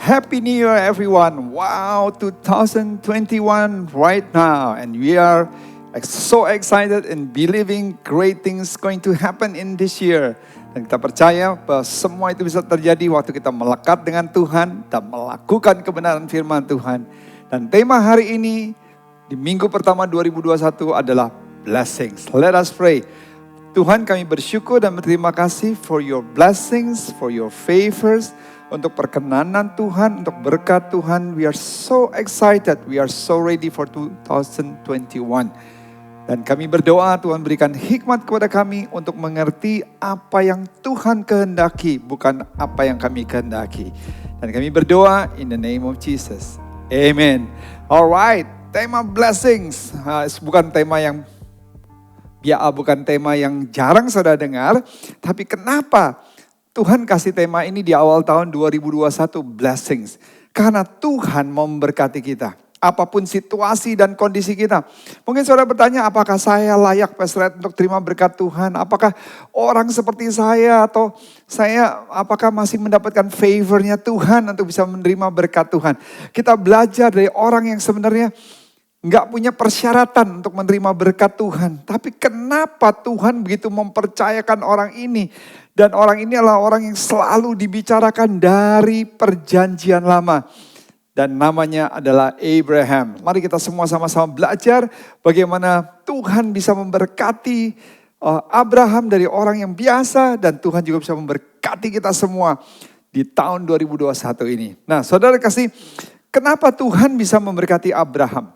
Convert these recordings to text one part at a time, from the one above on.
Happy New Year everyone. Wow, 2021 right now. And we are so excited and believing great things going to happen in this year. Dan kita percaya bahwa semua itu bisa terjadi waktu kita melekat dengan Tuhan dan melakukan kebenaran firman Tuhan. Dan tema hari ini di minggu pertama 2021 adalah blessings. Let us pray. Tuhan, kami bersyukur dan berterima kasih for your blessings, for your favors, untuk perkenanan Tuhan, untuk berkat Tuhan. We are so excited, we are so ready for 2021. Dan kami berdoa Tuhan berikan hikmat kepada kami untuk mengerti apa yang Tuhan kehendaki, bukan apa yang kami kehendaki. Dan kami berdoa in the name of Jesus. Amen. Alright, tema blessings. Bukan tema yang bukan tema yang jarang saudara dengar. Tapi kenapa Tuhan kasih tema ini di awal tahun 2021, blessings. Karena Tuhan mau memberkati kita. Apapun situasi dan kondisi kita. Mungkin saudara bertanya, apakah saya layak Pastor Ed untuk terima berkat Tuhan? Apakah orang seperti saya atau saya apakah masih mendapatkan favornya Tuhan untuk bisa menerima berkat Tuhan? Kita belajar dari orang yang sebenarnya nggak punya persyaratan untuk menerima berkat Tuhan. Tapi kenapa Tuhan begitu mempercayakan orang ini? Dan orang ini adalah orang yang selalu dibicarakan dari perjanjian lama. Dan namanya adalah Abraham. Mari kita semua sama-sama belajar bagaimana Tuhan bisa memberkati Abraham dari orang yang biasa. Dan Tuhan juga bisa memberkati kita semua di tahun 2021 ini. Nah saudara kasih, kenapa Tuhan bisa memberkati Abraham?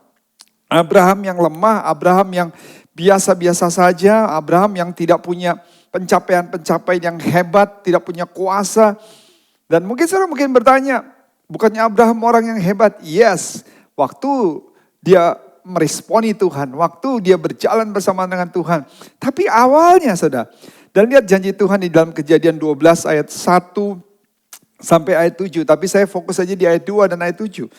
Abraham yang lemah, Abraham yang biasa-biasa saja, Abraham yang tidak punya pencapaian-pencapaian yang hebat, tidak punya kuasa. Dan mungkin saudara bertanya, bukannya Abraham orang yang hebat? Yes, waktu dia meresponi Tuhan, waktu dia berjalan bersama dengan Tuhan. Tapi awalnya saudara, dan lihat janji Tuhan di dalam Kejadian 12 ayat 1 sampai ayat 7. Tapi saya fokus saja di ayat 2 dan ayat 7.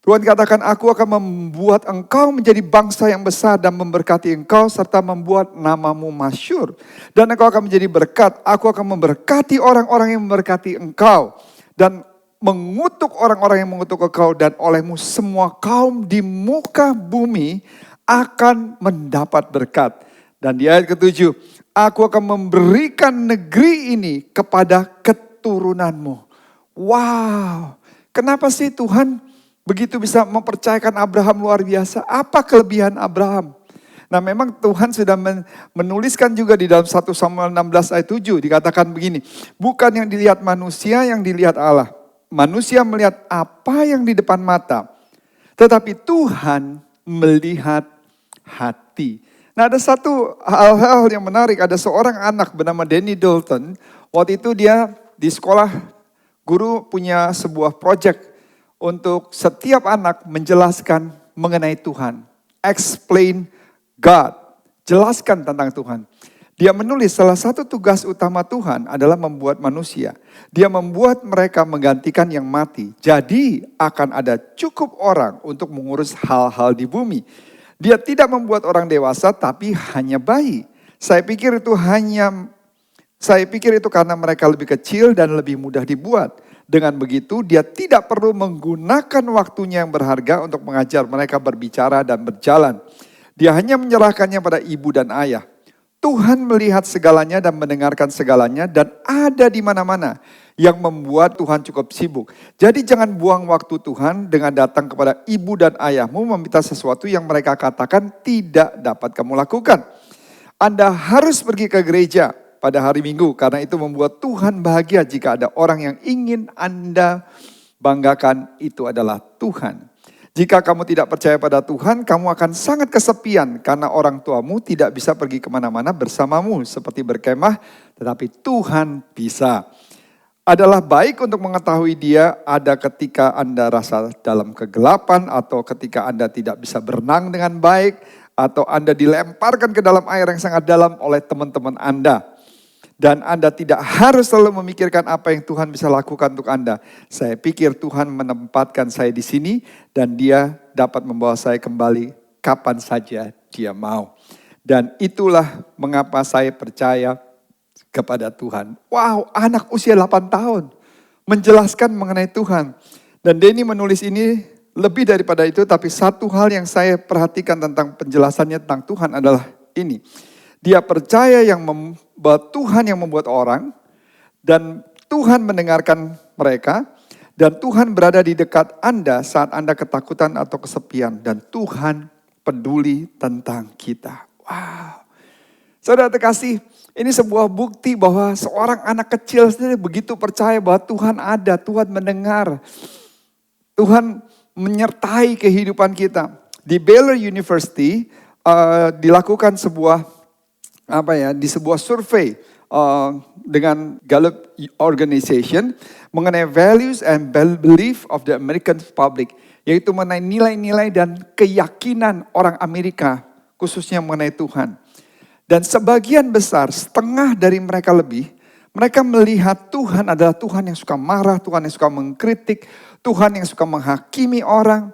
Tuhan katakan, aku akan membuat engkau menjadi bangsa yang besar dan memberkati engkau serta membuat namamu masyhur. Dan engkau akan menjadi berkat, aku akan memberkati orang-orang yang memberkati engkau. Dan mengutuk orang-orang yang mengutuk engkau, dan olehmu semua kaum di muka bumi akan mendapat berkat. Dan di ayat ke-7, aku akan memberikan negeri ini kepada keturunanmu. Wow, kenapa sih Tuhan begitu bisa mempercayakan Abraham luar biasa? Apa kelebihan Abraham? Nah memang Tuhan sudah menuliskan juga di dalam 1 Samuel 16 ayat 7. Dikatakan begini, bukan yang dilihat manusia, yang dilihat Allah. Manusia melihat apa yang di depan mata, tetapi Tuhan melihat hati. Nah ada satu hal yang menarik, ada seorang anak bernama Danny Dalton. Waktu itu dia di sekolah, guru punya sebuah project untuk setiap anak menjelaskan mengenai Tuhan. Explain God. Jelaskan tentang Tuhan. Dia menulis salah satu tugas utama Tuhan adalah membuat manusia. Dia membuat mereka menggantikan yang mati. Jadi akan ada cukup orang untuk mengurus hal-hal di bumi. Dia tidak membuat orang dewasa tapi hanya bayi. Saya pikir itu karena mereka lebih kecil dan lebih mudah dibuat. Dengan begitu dia tidak perlu menggunakan waktunya yang berharga untuk mengajar mereka berbicara dan berjalan. Dia hanya menyerahkannya pada ibu dan ayah. Tuhan melihat segalanya dan mendengarkan segalanya dan ada di mana-mana, yang membuat Tuhan cukup sibuk. Jadi jangan buang waktu Tuhan dengan datang kepada ibu dan ayahmu meminta sesuatu yang mereka katakan tidak dapat kamu lakukan. Anda harus pergi ke gereja pada hari Minggu, karena itu membuat Tuhan bahagia. Jika ada orang yang ingin Anda banggakan, itu adalah Tuhan. Jika kamu tidak percaya pada Tuhan, kamu akan sangat kesepian karena orang tuamu tidak bisa pergi kemana-mana bersamamu seperti berkemah, tetapi Tuhan bisa. Adalah baik untuk mengetahui Dia ada ketika Anda rasa dalam kegelapan, atau ketika Anda tidak bisa berenang dengan baik, atau Anda dilemparkan ke dalam air yang sangat dalam oleh teman-teman Anda. Dan Anda tidak harus selalu memikirkan apa yang Tuhan bisa lakukan untuk Anda. Saya pikir Tuhan menempatkan saya di sini dan Dia dapat membawa saya kembali kapan saja Dia mau. Dan itulah mengapa saya percaya kepada Tuhan. Wow, anak usia 8 tahun. menjelaskan mengenai Tuhan. Dan Denny menulis ini lebih daripada itu, tapi satu hal yang saya perhatikan tentang penjelasannya tentang Tuhan adalah ini. Dia percaya bahwa Tuhan yang membuat orang, dan Tuhan mendengarkan mereka, dan Tuhan berada di dekat Anda saat Anda ketakutan atau kesepian. Dan Tuhan peduli tentang kita. Wow. Saudara terkasih, ini sebuah bukti bahwa seorang anak kecil sendiri begitu percaya bahwa Tuhan ada, Tuhan mendengar. Tuhan menyertai kehidupan kita. Di Baylor University dilakukan sebuah survei dengan Gallup Organization mengenai values and belief of the American public, yaitu mengenai nilai-nilai dan keyakinan orang Amerika khususnya mengenai Tuhan. Dan sebagian besar, setengah dari mereka lebih, mereka melihat Tuhan adalah Tuhan yang suka marah, Tuhan yang suka mengkritik, Tuhan yang suka menghakimi orang.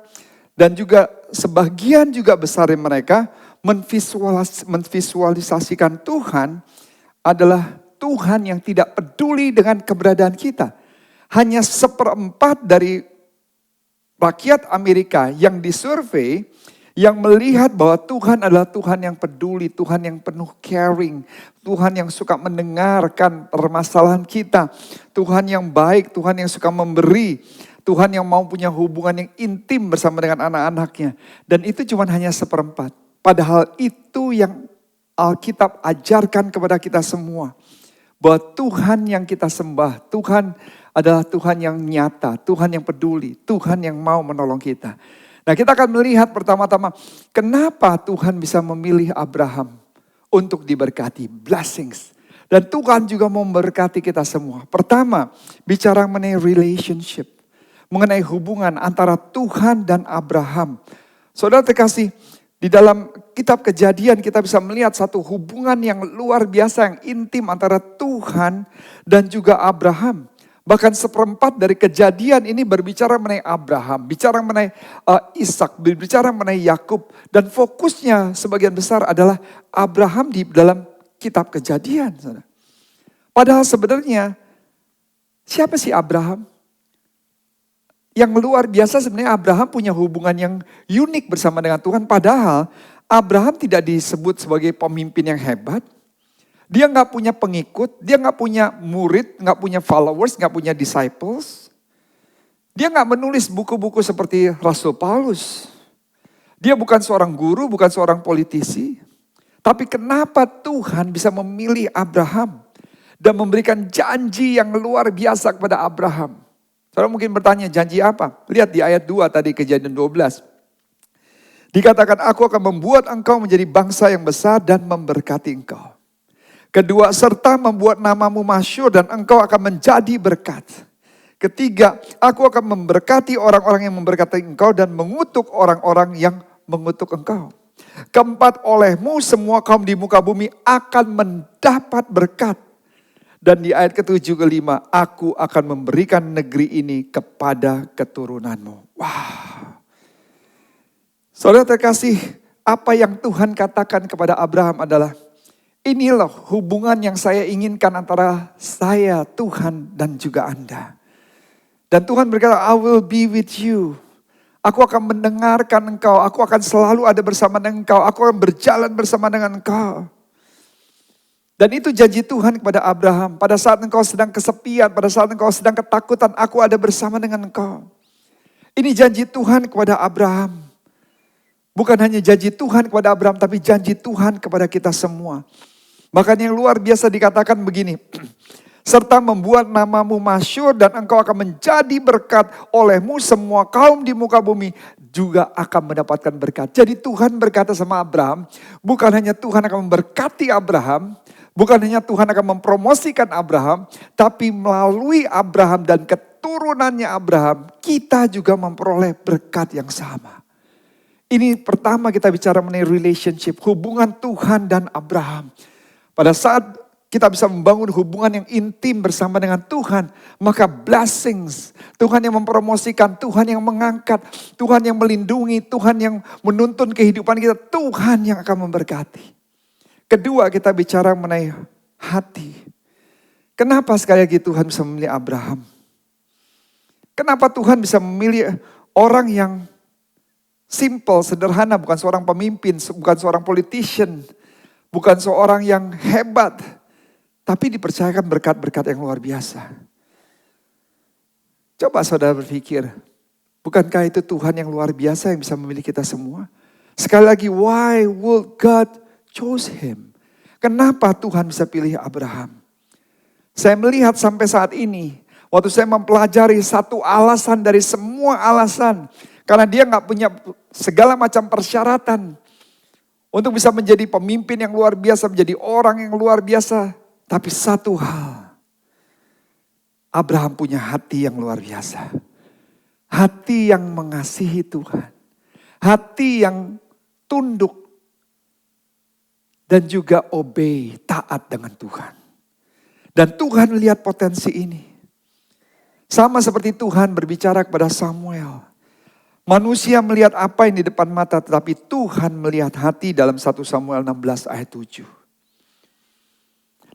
Dan juga sebagian juga besar dari mereka memvisualisasikan Tuhan adalah Tuhan yang tidak peduli dengan keberadaan kita. Hanya 1/4 dari rakyat Amerika yang disurvei yang melihat bahwa Tuhan adalah Tuhan yang peduli, Tuhan yang penuh caring, Tuhan yang suka mendengarkan permasalahan kita, Tuhan yang baik, Tuhan yang suka memberi, Tuhan yang mau punya hubungan yang intim bersama dengan anak-anaknya. Dan itu cuma hanya 1/4. Padahal itu yang Alkitab ajarkan kepada kita semua. Bahwa Tuhan yang kita sembah, Tuhan adalah Tuhan yang nyata, Tuhan yang peduli, Tuhan yang mau menolong kita. Nah, kita akan melihat pertama-tama kenapa Tuhan bisa memilih Abraham untuk diberkati, blessings. Dan Tuhan juga mau memberkati kita semua. Pertama, bicara mengenai relationship, mengenai hubungan antara Tuhan dan Abraham. Saudara terkasih, di dalam kitab Kejadian kita bisa melihat satu hubungan yang luar biasa, yang intim antara Tuhan dan juga Abraham. Bahkan 1/4 dari Kejadian ini berbicara mengenai Abraham, bicara mengenai Ishak, berbicara mengenai Yakub. Dan fokusnya sebagian besar adalah Abraham di dalam kitab Kejadian. Padahal sebenarnya siapa sih Abraham? Yang luar biasa sebenarnya Abraham punya hubungan yang unik bersama dengan Tuhan. Padahal Abraham tidak disebut sebagai pemimpin yang hebat. Dia gak punya pengikut, dia gak punya murid, gak punya followers, gak punya disciples. Dia gak menulis buku-buku seperti Rasul Paulus. Dia bukan seorang guru, bukan seorang politisi. Tapi kenapa Tuhan bisa memilih Abraham dan memberikan janji yang luar biasa kepada Abraham? Saudara mungkin bertanya, janji apa? Lihat di ayat 2 tadi, Kejadian 12. Dikatakan, aku akan membuat engkau menjadi bangsa yang besar dan memberkati engkau. Kedua, serta membuat namamu masyhur dan engkau akan menjadi berkat. Ketiga, aku akan memberkati orang-orang yang memberkati engkau dan mengutuk orang-orang yang mengutuk engkau. Keempat, olehmu semua kaum di muka bumi akan mendapat berkat. Dan di ayat ke-7 ke-5, aku akan memberikan negeri ini kepada keturunanmu. Wow. Saudara terkasih, apa yang Tuhan katakan kepada Abraham adalah, inilah hubungan yang saya inginkan antara saya, Tuhan, dan juga Anda. Dan Tuhan berkata, I will be with you. Aku akan mendengarkan engkau, aku akan selalu ada bersama dengan engkau, aku akan berjalan bersama dengan engkau. Dan itu janji Tuhan kepada Abraham. Pada saat engkau sedang kesepian, pada saat engkau sedang ketakutan, aku ada bersama dengan engkau. Ini janji Tuhan kepada Abraham. Bukan hanya janji Tuhan kepada Abraham, tapi janji Tuhan kepada kita semua. Makanya yang luar biasa dikatakan begini. Serta membuat namamu masyhur dan engkau akan menjadi berkat, olehmu semua kaum di muka bumi juga akan mendapatkan berkat. Jadi Tuhan berkata sama Abraham, bukan hanya Tuhan akan memberkati Abraham, bukan hanya Tuhan akan mempromosikan Abraham, tapi melalui Abraham dan keturunannya Abraham, kita juga memperoleh berkat yang sama. Ini pertama kita bicara mengenai relationship, hubungan Tuhan dan Abraham. Pada saat kita bisa membangun hubungan yang intim bersama dengan Tuhan, maka blessings, Tuhan yang mempromosikan, Tuhan yang mengangkat, Tuhan yang melindungi, Tuhan yang menuntun kehidupan kita, Tuhan yang akan memberkati. Kedua, kita bicara mengenai hati. Kenapa sekali lagi Tuhan bisa memilih Abraham? Kenapa Tuhan bisa memilih orang yang simple, sederhana, bukan seorang pemimpin, bukan seorang politician, bukan seorang yang hebat, tapi dipercayakan berkat-berkat yang luar biasa. Coba saudara berpikir, bukankah itu Tuhan yang luar biasa yang bisa memilih kita semua? Sekali lagi, why would God choose him? Kenapa Tuhan bisa pilih Abraham? Saya melihat sampai saat ini, waktu saya mempelajari satu alasan dari semua alasan, karena dia gak punya segala macam persyaratan untuk bisa menjadi pemimpin yang luar biasa, menjadi orang yang luar biasa. Tapi satu hal, Abraham punya hati yang luar biasa. Hati yang mengasihi Tuhan. Hati yang tunduk. Dan juga obey, taat dengan Tuhan. Dan Tuhan lihat potensi ini. Sama seperti Tuhan berbicara kepada Samuel. Manusia melihat apa yang di depan mata, tetapi Tuhan melihat hati dalam 1 Samuel 16 ayat 7.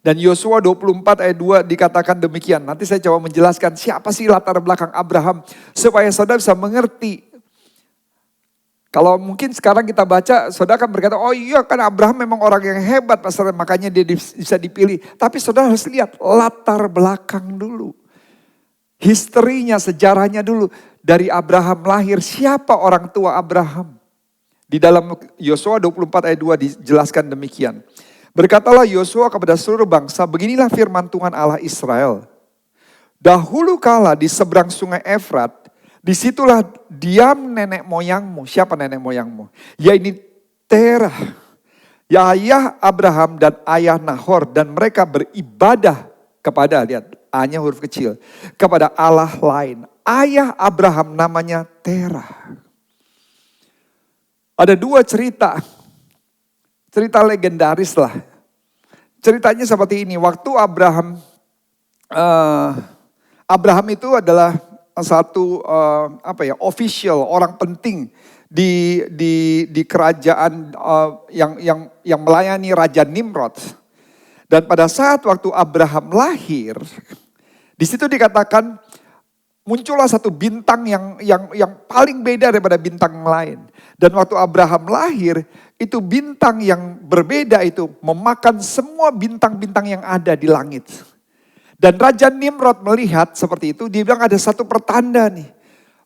Dan Yosua 24 ayat 2 dikatakan demikian. Nanti saya coba menjelaskan siapa sih latar belakang Abraham. Supaya saudara bisa mengerti. Kalau mungkin sekarang kita baca, saudara akan berkata, oh iya kan Abraham memang orang yang hebat, pastor, makanya dia bisa dipilih. Tapi saudara harus lihat latar belakang dulu. Historinya, sejarahnya dulu. Dari Abraham lahir, siapa orang tua Abraham? Di dalam Yosua 24 ayat 2 dijelaskan demikian. Berkatalah Yosua kepada seluruh bangsa, beginilah firman Tuhan Allah Israel. Dahulu kala di seberang sungai Efrat, disitulah diam nenek moyangmu. Siapa nenek moyangmu? Yaitu Terah, ya ayah Abraham dan ayah Nahor. Dan mereka beribadah kepada, lihat A-nya huruf kecil, kepada Allah lain. Ayah Abraham namanya Terah. Ada dua cerita legendaris lah. Ceritanya seperti ini, waktu Abraham itu adalah satu official, orang penting di kerajaan yang melayani Raja Nimrod. Dan pada saat waktu Abraham lahir, di situ dikatakan muncullah satu bintang yang paling beda daripada bintang lain. Dan waktu Abraham lahir, itu bintang yang berbeda itu memakan semua bintang-bintang yang ada di langit. Dan Raja Nimrod melihat seperti itu, dia bilang ada satu pertanda nih.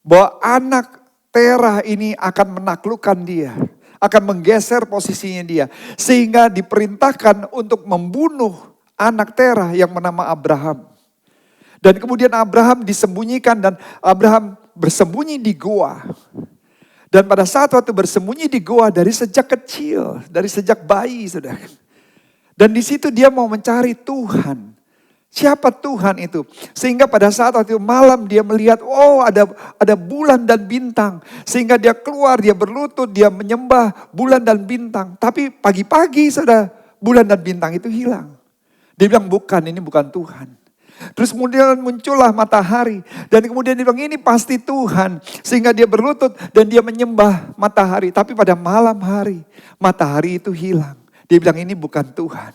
Bahwa anak Terah ini akan menaklukkan dia. Akan menggeser posisinya dia. Sehingga diperintahkan untuk membunuh anak Terah yang bernama Abraham. Dan kemudian Abraham disembunyikan dan Abraham bersembunyi di goa. Dan pada saat waktu bersembunyi di goa dari sejak kecil, dari sejak bayi sudah. Dan di situ dia mau mencari Tuhan. Siapa Tuhan itu? Sehingga pada saat waktu malam dia melihat, oh ada bulan dan bintang. Sehingga dia keluar, dia berlutut, dia menyembah bulan dan bintang. Tapi pagi-pagi sudah bulan dan bintang itu hilang. Dia bilang bukan, ini bukan Tuhan. Terus kemudian muncullah matahari. Dan kemudian dia bilang ini pasti Tuhan. Sehingga dia berlutut dan dia menyembah matahari. Tapi pada malam hari matahari itu hilang. Dia bilang ini bukan Tuhan.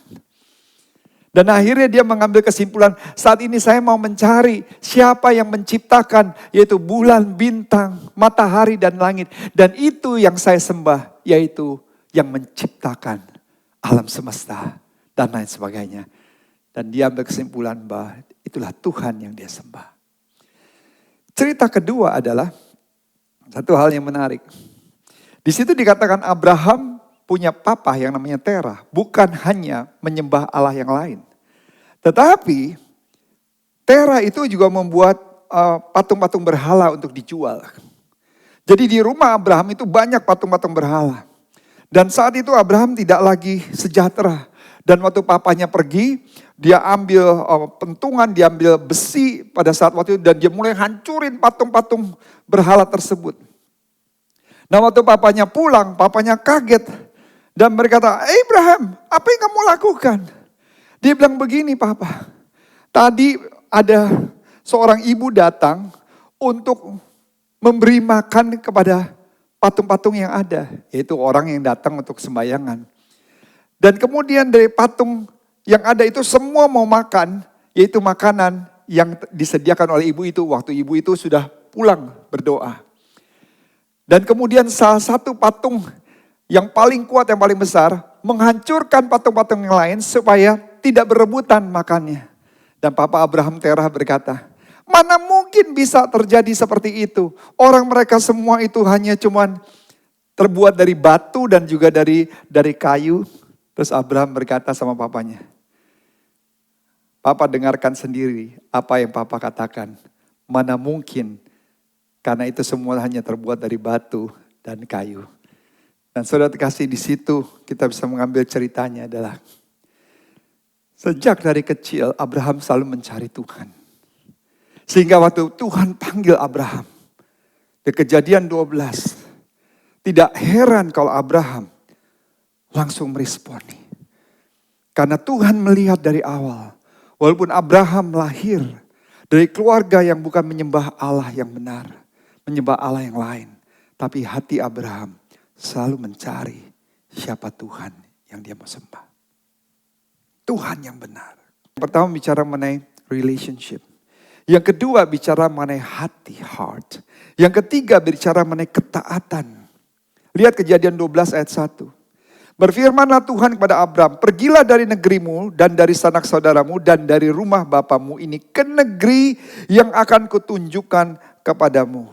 Dan akhirnya dia mengambil kesimpulan, saat ini saya mau mencari siapa yang menciptakan, yaitu bulan, bintang, matahari dan langit. Dan itu yang saya sembah, yaitu yang menciptakan alam semesta dan lain sebagainya. Dan dia ambil kesimpulan bahwa itulah Tuhan yang dia sembah. Cerita kedua adalah satu hal yang menarik. Di situ dikatakan Abraham punya papa yang namanya Terah. Bukan hanya menyembah Allah yang lain. Tetapi Terah itu juga membuat patung-patung berhala untuk dijual. Jadi di rumah Abraham itu banyak patung-patung berhala. Dan saat itu Abraham tidak lagi sejahtera. Dan waktu papanya pergi, dia ambil pentungan, dia ambil besi pada saat waktu itu. Dan dia mulai hancurin patung-patung berhala tersebut. Nah waktu papanya pulang, papanya kaget. Dan mereka kata, Abraham, apa yang kamu lakukan? Dia bilang begini, Papa. Tadi ada seorang ibu datang untuk memberi makan kepada patung-patung yang ada. Yaitu orang yang datang untuk sembayangan. Dan kemudian dari patung yang ada itu semua mau makan, yaitu makanan yang disediakan oleh ibu itu waktu ibu itu sudah pulang berdoa. Dan kemudian salah satu patung yang paling kuat, yang paling besar, menghancurkan patung-patung yang lain supaya tidak berebutan makannya. Dan Papa Abraham Terah berkata, mana mungkin bisa terjadi seperti itu? Orang mereka semua itu hanya cuman terbuat dari batu dan juga dari kayu. Terus Abraham berkata sama papanya, Papa dengarkan sendiri apa yang Papa katakan. Mana mungkin, karena itu semua hanya terbuat dari batu dan kayu. Dan saudara kasih di situ kita bisa mengambil ceritanya adalah sejak dari kecil Abraham selalu mencari Tuhan. Sehingga waktu Tuhan panggil Abraham di Kejadian 12, tidak heran kalau Abraham langsung meresponi. Karena Tuhan melihat dari awal, walaupun Abraham lahir dari keluarga yang bukan menyembah Allah yang benar, menyembah Allah yang lain, tapi hati Abraham selalu mencari siapa Tuhan yang dia mau sembah. Tuhan yang benar. Pertama bicara mengenai relationship. Yang kedua bicara mengenai hati, heart. Yang ketiga bicara mengenai ketaatan. Lihat Kejadian 12 ayat 1. Berfirmanlah Tuhan kepada Abraham, pergilah dari negerimu dan dari sanak saudaramu dan dari rumah bapamu ini ke negeri yang akan kutunjukkan kepadamu.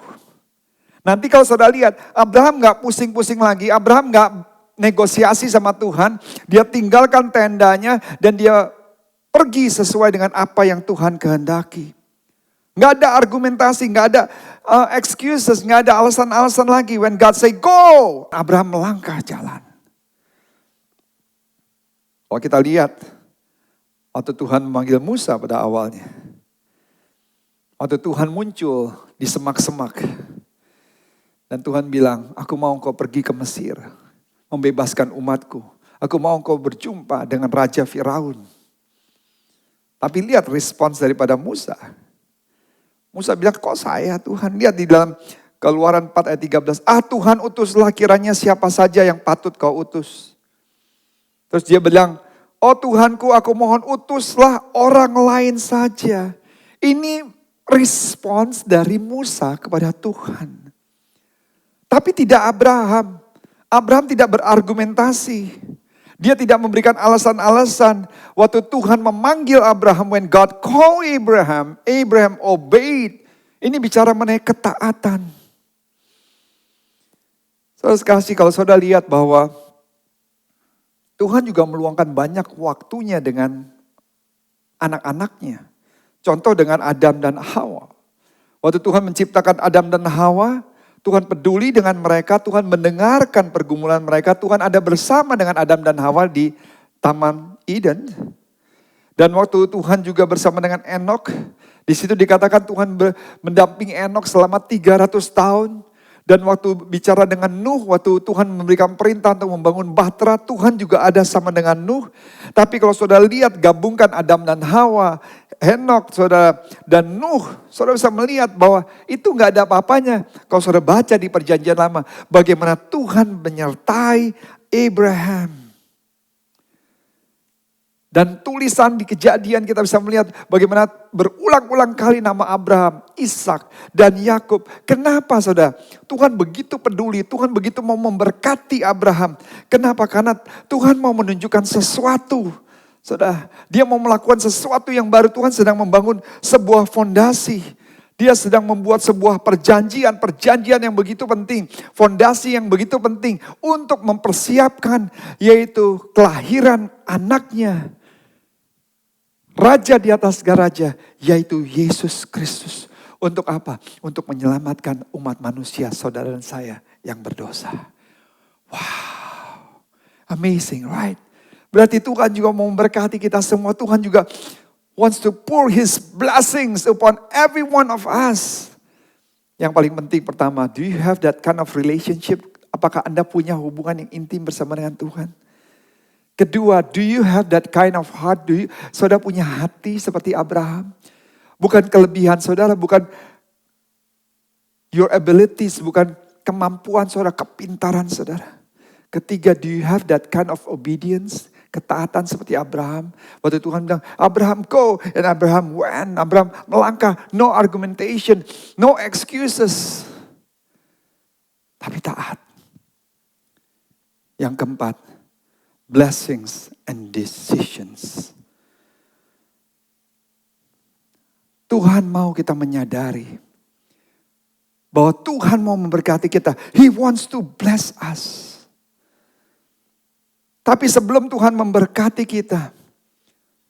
Nanti kalau saudara lihat, Abraham gak pusing-pusing lagi, Abraham gak negosiasi sama Tuhan, dia tinggalkan tendanya dan dia pergi sesuai dengan apa yang Tuhan kehendaki. Gak ada argumentasi, gak ada excuses, gak ada alasan-alasan lagi. When God say go, Abraham melangkah jalan. Kalau kita lihat, waktu Tuhan memanggil Musa pada awalnya, waktu Tuhan muncul di semak-semak, dan Tuhan bilang, aku mau engkau pergi ke Mesir, membebaskan umatku. Aku mau engkau berjumpa dengan Raja Firaun. Tapi lihat respons daripada Musa. Musa bilang, kok saya Tuhan? Lihat di dalam Keluaran 4 ayat 13. Tuhan utuslah kiranya siapa saja yang patut kau utus. Terus dia bilang, oh Tuhanku aku mohon utuslah orang lain saja. Ini respons dari Musa kepada Tuhan. Tapi tidak Abraham. Abraham tidak berargumentasi. Dia tidak memberikan alasan-alasan. Waktu Tuhan memanggil Abraham, when God called Abraham, Abraham obeyed. Ini bicara mengenai ketaatan. Saudara sekasih, kalau saudara lihat bahwa Tuhan juga meluangkan banyak waktunya dengan anak-anaknya. Contoh dengan Adam dan Hawa. Waktu Tuhan menciptakan Adam dan Hawa, Tuhan peduli dengan mereka, Tuhan mendengarkan pergumulan mereka, Tuhan ada bersama dengan Adam dan Hawa di Taman Eden. Dan waktu Tuhan juga bersama dengan Enok, di situ dikatakan Tuhan mendampingi Enok selama 300 tahun. Dan waktu bicara dengan Nuh, waktu Tuhan memberikan perintah untuk membangun bahtera, Tuhan juga ada sama dengan Nuh. Tapi kalau saudara lihat, gabungkan Adam dan Hawa, Henok, saudara, dan Nuh, saudara bisa melihat bahwa itu gak ada apa-apanya. Kalau saudara baca di perjanjian lama, bagaimana Tuhan menyertai Abraham. Dan tulisan di Kejadian kita bisa melihat bagaimana berulang-ulang kali nama Abraham, Ishak, dan Yakub. Kenapa saudara? Tuhan begitu peduli, Tuhan begitu mau memberkati Abraham. Kenapa? Karena Tuhan mau menunjukkan sesuatu. Saudara, dia mau melakukan sesuatu yang baru. Tuhan sedang membangun sebuah fondasi. Dia sedang membuat sebuah perjanjian yang begitu penting. Fondasi yang begitu penting untuk mempersiapkan yaitu kelahiran anaknya. Raja di atas segala raja, yaitu Yesus Kristus. Untuk apa? Untuk menyelamatkan umat manusia, saudara dan saya yang berdosa. Wow, amazing, right? Berarti Tuhan juga mau memberkati kita semua. Tuhan juga wants to pour His blessings upon every one of us. Yang paling penting pertama, do you have that kind of relationship? Apakah Anda punya hubungan yang intim bersama dengan Tuhan? Kedua, do you have that kind of heart? Saudara punya hati seperti Abraham? Bukan kelebihan saudara, bukan your abilities, bukan kemampuan saudara, kepintaran saudara. Ketiga, do you have that kind of obedience? Ketaatan seperti Abraham. Waktu Tuhan bilang, Abraham go. And Abraham went. Abraham melangkah. No argumentation. No excuses. Tapi taat. Yang keempat, blessings and decisions. Tuhan mau kita menyadari bahwa Tuhan mau memberkati kita. He wants to bless us. Tapi sebelum Tuhan memberkati kita,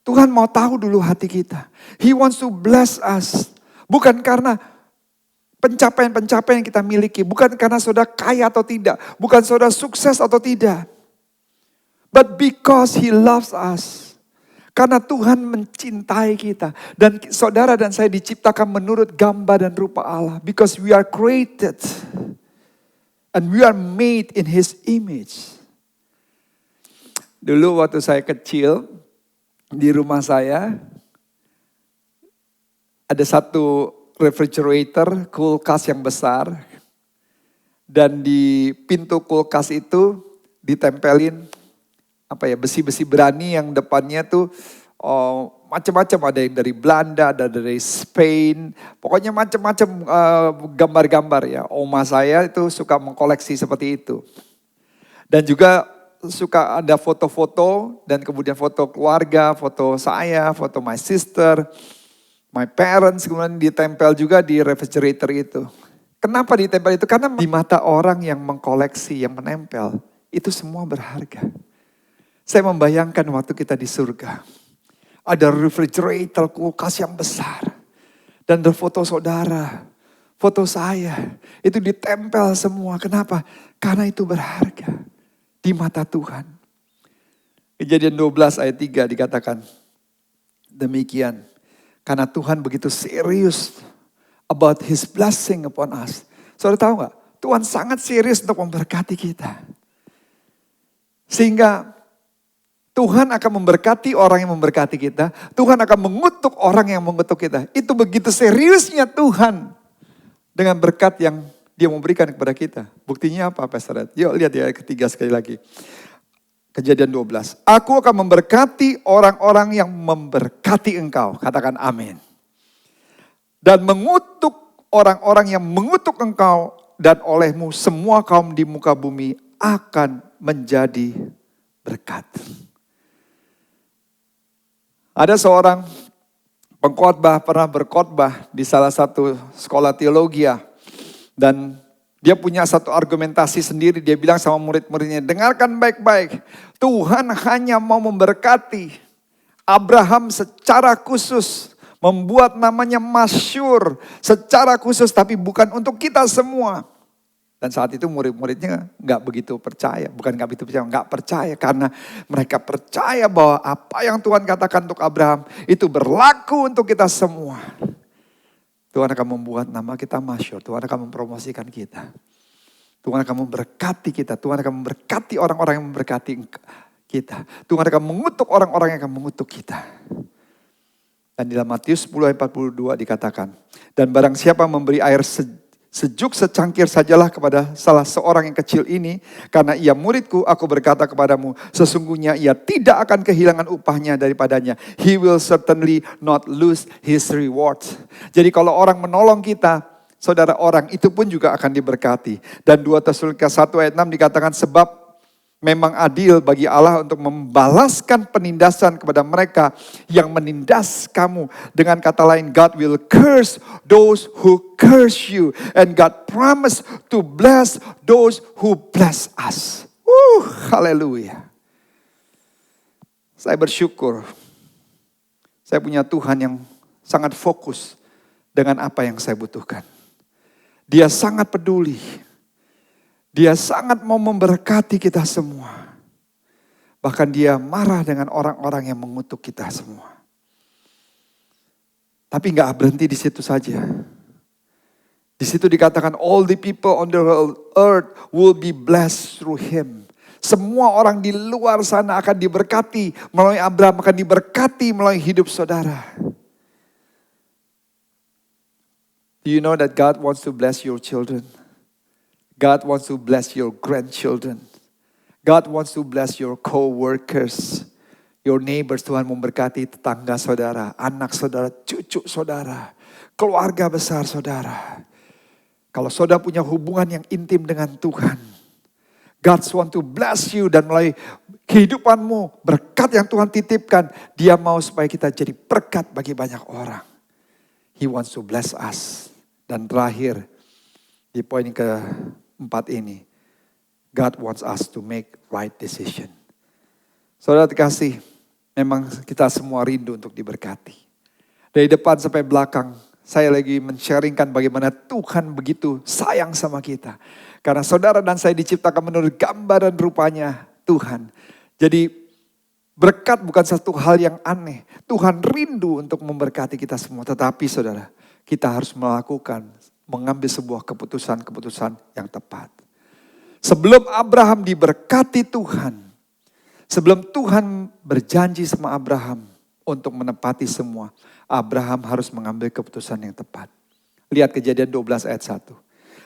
Tuhan mau tahu dulu hati kita. He wants to bless us. Bukan karena pencapaian-pencapaian yang kita miliki. Bukan karena saudara kaya atau tidak. Bukan saudara sukses atau tidak. But because He loves us. Karena Tuhan mencintai kita. Dan saudara dan saya diciptakan menurut gambar dan rupa Allah. Because we are created. And we are made in His image. Dulu waktu saya kecil, di rumah saya, ada satu refrigerator, kulkas yang besar. Dan di pintu kulkas itu ditempelin besi-besi berani yang depannya tuh macam-macam. Ada yang dari Belanda, ada dari Spain. Pokoknya macam-macam gambar-gambar ya. Oma saya itu suka mengkoleksi seperti itu. Dan juga suka ada foto-foto dan kemudian foto keluarga, foto saya, foto my sister, my parents, kemudian ditempel juga di refrigerator itu. Kenapa ditempel itu? Karena di mata orang yang mengkoleksi, yang menempel, itu semua berharga. Saya membayangkan waktu kita di surga, ada refrigerator, kulkas yang besar, dan ada foto saudara, foto saya, itu ditempel semua. Kenapa? Karena itu berharga. Di mata Tuhan. Kejadian 12 ayat 3 dikatakan demikian. Karena Tuhan begitu serius about His blessing upon us. Saudara tahu gak? Tuhan sangat serius untuk memberkati kita. Sehingga Tuhan akan memberkati orang yang memberkati kita. Tuhan akan mengutuk orang yang mengutuk kita. Itu begitu seriusnya Tuhan dengan berkat yang Dia mau berikan kepada kita. Buktinya apa, Pastor Ed? Yuk lihat ya ayat ketiga sekali lagi. Kejadian 12. Aku akan memberkati orang-orang yang memberkati engkau. Katakan amin. Dan mengutuk orang-orang yang mengutuk engkau. Dan olehmu semua kaum di muka bumi akan menjadi berkat. Ada seorang pengkhotbah pernah berkhotbah di salah satu sekolah teologi. Dan dia punya satu argumentasi sendiri. Dia bilang sama murid-muridnya, dengarkan baik-baik. Tuhan hanya mau memberkati Abraham secara khusus. Membuat namanya masyhur secara khusus. Tapi bukan untuk kita semua. Dan saat itu murid-muridnya gak begitu percaya. Bukan gak begitu percaya, gak percaya. Karena mereka percaya bahwa apa yang Tuhan katakan untuk Abraham itu berlaku untuk kita semua. Tuhan akan membuat nama kita masyhur. Tuhan akan mempromosikan kita. Tuhan akan memberkati kita. Tuhan akan memberkati orang-orang yang memberkati kita. Tuhan akan mengutuk orang-orang yang akan mengutuk kita. Dan dalam Matius 10 ayat 42 dikatakan. Dan barang siapa memberi air sejuk secangkir sajalah kepada salah seorang yang kecil ini. Karena ia muridku, aku berkata kepadamu, sesungguhnya ia tidak akan kehilangan upahnya daripadanya. He will certainly not lose his reward. Jadi kalau orang menolong kita, saudara, orang itu pun juga akan diberkati. Dan 2 Tesalonika 1 ayat 6 dikatakan, sebab memang adil bagi Allah untuk membalaskan penindasan kepada mereka yang menindas kamu. Dengan kata lain, God will curse those who curse you. And God promise to bless those who bless us. Haleluya. Saya bersyukur. Saya punya Tuhan yang sangat fokus dengan apa yang saya butuhkan. Dia sangat peduli. Dia sangat mau memberkati kita semua. Bahkan dia marah dengan orang-orang yang mengutuk kita semua. Tapi gak berhenti di situ saja. Di situ dikatakan all the people on the earth will be blessed through him. Semua orang di luar sana akan diberkati melalui Abraham, akan diberkati melalui hidup saudara. Do you know that God wants to bless your children? God wants to bless your grandchildren. God wants to bless your co-workers. Your neighbors, Tuhan memberkati tetangga saudara, anak saudara, cucu saudara, keluarga besar saudara. Kalau saudara punya hubungan yang intim dengan Tuhan, God want to bless you dan melalui kehidupanmu, berkat yang Tuhan titipkan, Dia mau supaya kita jadi berkat bagi banyak orang. He wants to bless us. Dan terakhir, di poin keempat ini, God wants us to make right decision. Saudara dikasih, memang kita semua rindu untuk diberkati. Dari depan sampai belakang, saya lagi men-sharingkan bagaimana Tuhan begitu sayang sama kita. Karena saudara dan saya diciptakan menurut gambar dan rupanya Tuhan. Jadi berkat bukan satu hal yang aneh. Tuhan rindu untuk memberkati kita semua. Tetapi saudara, kita harus mengambil sebuah keputusan-keputusan yang tepat. Sebelum Abraham diberkati Tuhan, sebelum Tuhan berjanji sama Abraham untuk menepati semua, Abraham harus mengambil keputusan yang tepat. Lihat Kejadian 12 ayat 1.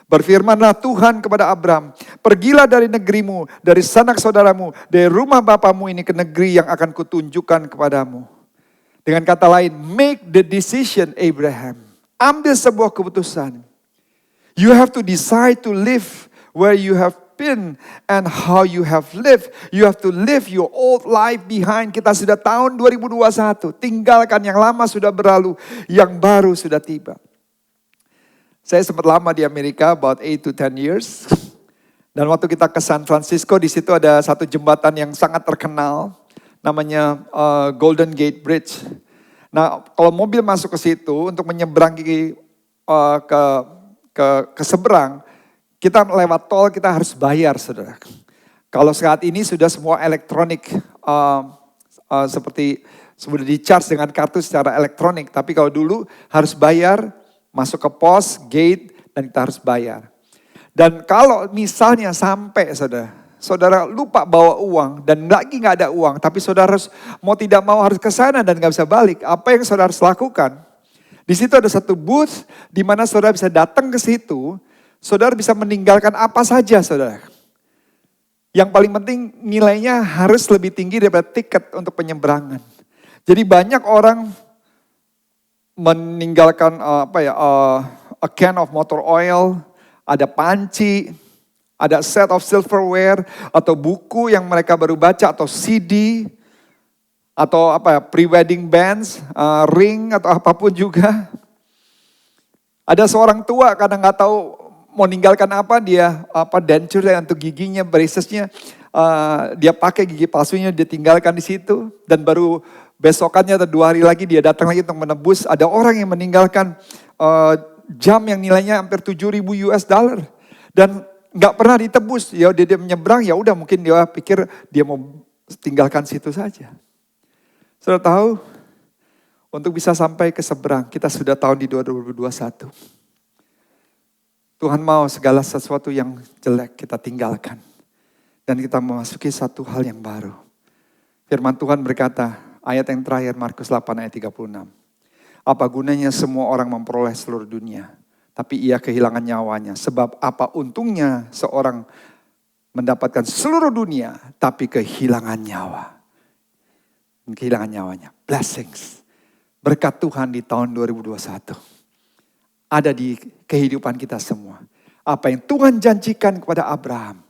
Berfirmanlah Tuhan kepada Abraham, pergilah dari negerimu, dari sanak saudaramu, dari rumah bapamu ini ke negeri yang akan kutunjukkan kepadamu. Dengan kata lain, make the decision Abraham. Ambil sebuah keputusan. You have to decide to live where you have been and how you have lived. You have to live your old life behind. Kita sudah tahun 2021. Tinggalkan yang lama sudah berlalu, yang baru sudah tiba. Saya sempat lama di Amerika, about 8 to 10 years. Dan waktu kita ke San Francisco, di situ ada satu jembatan yang sangat terkenal, namanya Golden Gate Bridge. Nah, kalau mobil masuk ke situ untuk menyeberang ke seberang, kita lewat tol, kita harus bayar, saudara. Kalau saat ini sudah semua elektronik, seperti sudah di-charge dengan kartu secara elektronik. Tapi kalau dulu harus bayar, masuk ke pos, gate, dan kita harus bayar. Dan kalau misalnya sampai saudara lupa bawa uang dan lagi nggak ada uang, tapi saudara harus mau tidak mau harus ke sana dan nggak bisa balik. Apa yang saudara harus lakukan? Di situ ada satu booth di mana saudara bisa datang ke situ. Saudara bisa meninggalkan apa saja, saudara. Yang paling penting nilainya harus lebih tinggi daripada tiket untuk penyeberangan. Jadi banyak orang meninggalkan a can of motor oil, ada panci, ada set of silverware, atau buku yang mereka baru baca, atau CD, atau pre-wedding bands, ring, atau apapun juga. Ada seorang tua kadang nggak tahu mau ninggalkan apa, dia denture untuk giginya, braces-nya, dia pakai gigi palsunya, dia tinggalkan di situ, dan baru besokannya atau 2 hari lagi dia datang lagi untuk menebus. Ada orang yang meninggalkan jam yang nilainya hampir 7.000 US dollar dan nggak pernah ditebus. Ya dia menyeberang, ya udah mungkin dia pikir dia mau tinggalkan situ saja. Sudah tahu, untuk bisa sampai ke seberang, kita sudah tahun di 2021. Tuhan mau segala sesuatu yang jelek kita tinggalkan. Dan kita memasuki satu hal yang baru. Firman Tuhan berkata, ayat yang terakhir Markus 8 ayat 36. Apa gunanya semua orang memperoleh seluruh dunia, tapi ia kehilangan nyawanya. Sebab apa untungnya seorang mendapatkan seluruh dunia, tapi kehilangan nyawa. Kehilangan nyawanya. Blessings. Berkat Tuhan di tahun 2021. Ada di kehidupan kita semua. Apa yang Tuhan janjikan kepada Abraham,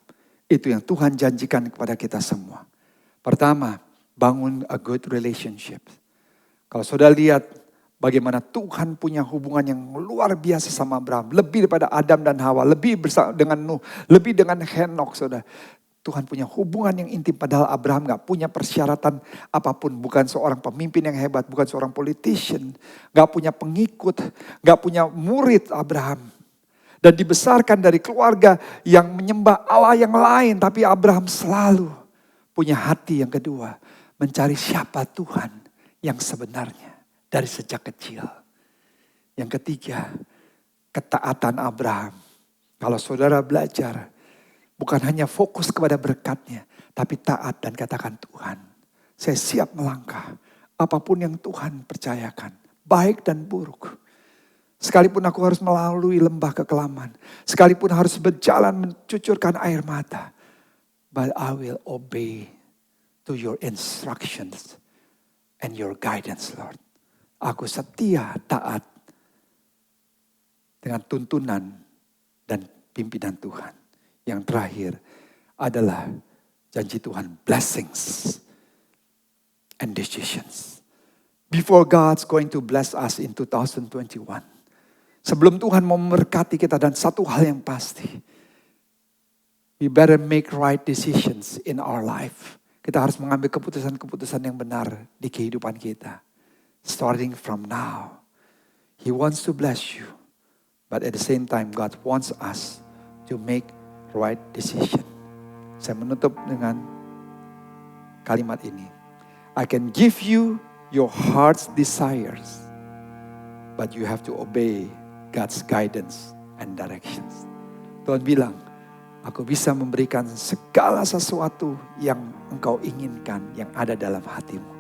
itu yang Tuhan janjikan kepada kita semua. Pertama, bangun a good relationship. Kalau saudara lihat bagaimana Tuhan punya hubungan yang luar biasa sama Abraham. Lebih daripada Adam dan Hawa. Lebih bersama dengan Nuh. Lebih dengan Henok, saudara. Tuhan punya hubungan yang intim, padahal Abraham gak punya persyaratan apapun. Bukan seorang pemimpin yang hebat, bukan seorang politician. Gak punya pengikut, gak punya murid Abraham. Dan dibesarkan dari keluarga yang menyembah Allah yang lain. Tapi Abraham selalu punya hati yang kedua. Mencari siapa Tuhan yang sebenarnya dari sejak kecil. Yang ketiga, ketaatan Abraham. Kalau saudara belajar, bukan hanya fokus kepada berkatnya, tapi taat dan katakan, Tuhan, saya siap melangkah. Apapun yang Tuhan percayakan, baik dan buruk. Sekalipun aku harus melalui lembah kekelaman. Sekalipun harus berjalan mencucurkan air mata. But I will obey to your instructions and your guidance, Lord. Aku setia taat dengan tuntunan dan pimpinan Tuhan. Yang terakhir adalah janji Tuhan, blessings and decisions. Before God's going to bless us in 2021. Sebelum Tuhan mau memberkati kita, dan satu hal yang pasti, we better make right decisions in our life. Kita harus mengambil keputusan-keputusan yang benar di kehidupan kita. Starting from now. He wants to bless you. But at the same time, God wants us to make right decision. Saya menutup dengan kalimat ini. I can give you your heart's desires, but you have to obey God's guidance and directions. Tuhan bilang, aku bisa memberikan segala sesuatu yang engkau inginkan, yang ada dalam hatimu.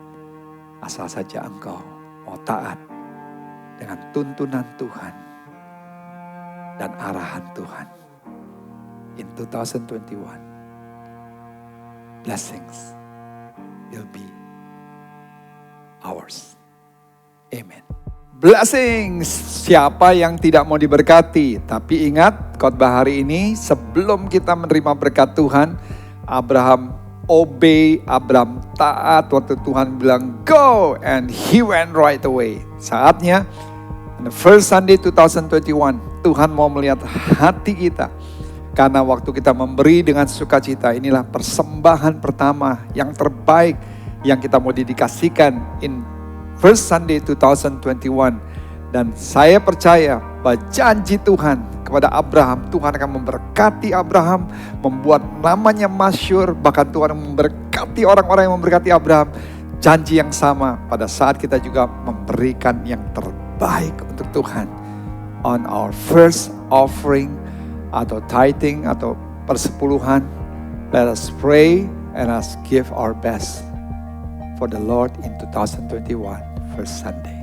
Asal saja engkau mau taat dengan tuntunan Tuhan dan arahan Tuhan. In 2021, blessings will be ours. Amen. Blessings. Siapa yang tidak mau diberkati? Tapi ingat, khotbah hari ini sebelum kita menerima berkat Tuhan, Abraham obey, Abraham taat waktu Tuhan bilang go, and he went right away. Saatnya, on the first Sunday 2021, Tuhan mau melihat hati kita. Karena waktu kita memberi dengan sukacita, inilah persembahan pertama yang terbaik yang kita mau dedikasikan in first Sunday 2021. Dan saya percaya bahwa janji Tuhan kepada Abraham, Tuhan akan memberkati Abraham, membuat namanya masyhur, bahkan Tuhan memberkati orang-orang yang memberkati Abraham. Janji yang sama pada saat kita juga memberikan yang terbaik untuk Tuhan on our first offering atau tithing atau persepuluhan. Let us pray and us give our best for the Lord in 2021 first Sunday.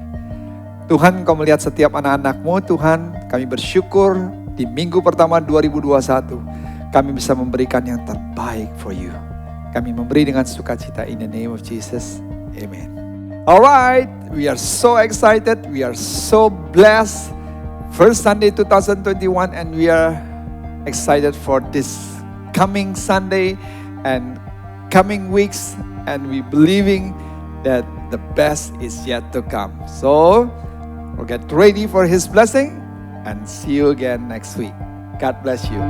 Tuhan, Kau melihat setiap anak-anak-Mu, Tuhan. Kami bersyukur di minggu pertama 2021 kami bisa memberikan yang terbaik for you. Kami memberi dengan sukacita in the name of Jesus. Amen. Alright, we are so excited, we are so blessed. First Sunday 2021, and we are excited for this coming Sunday and coming weeks, and we believing that the best is yet to come. So, we'll get ready for His blessing and see you again next week. God bless you.